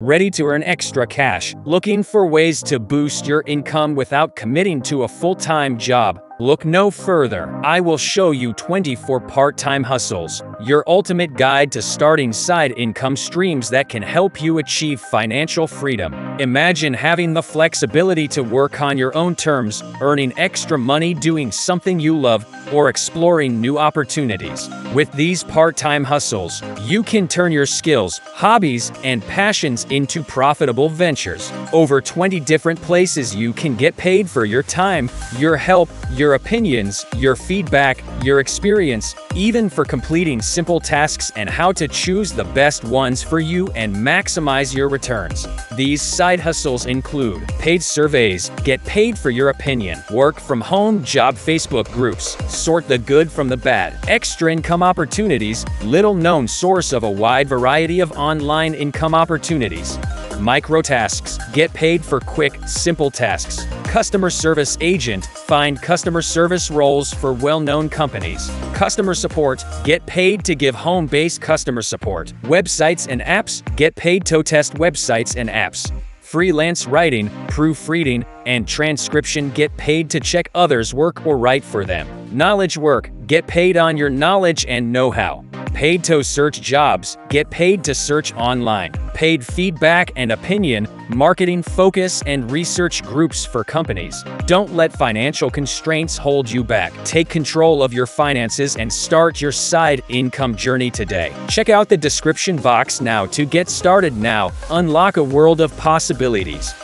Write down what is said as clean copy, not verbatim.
Ready to earn extra cash? Looking for ways to boost your income without committing to a full-time job? Look no further. I will show you 24 part-time hustles, your ultimate guide to starting side income streams that can help you achieve financial freedom. Imagine having the flexibility to work on your own terms, earning extra money doing something you love, or exploring new opportunities. With these part-time hustles, you can turn your skills, hobbies, and passions into profitable ventures. Over 20 different places you can get paid for your time, your help, your opinions, your feedback, your experience, even for completing simple tasks and how to choose the best ones for you and maximize your returns. These side hustles include paid surveys, get paid for your opinion, work from home job Facebook groups, sort the good from the bad, extra income opportunities, little known source of a wide variety of online income opportunities. Micro tasks, get paid for quick, simple tasks. Customer service agent, find customer service roles for well-known companies. Customer support, get paid to give home-based customer support. Websites and apps, get paid to test websites and apps. Freelance writing, proofreading, and transcription, get paid to check others' work or write for them. Knowledge work, get paid on your knowledge and know-how. Paid to search jobs, get paid to search online. Paid feedback and opinion, marketing focus and research groups for companies. Don't let financial constraints hold you back. Take control of your finances and start your side income journey today. Check out the description box now to get started now. Unlock a world of possibilities.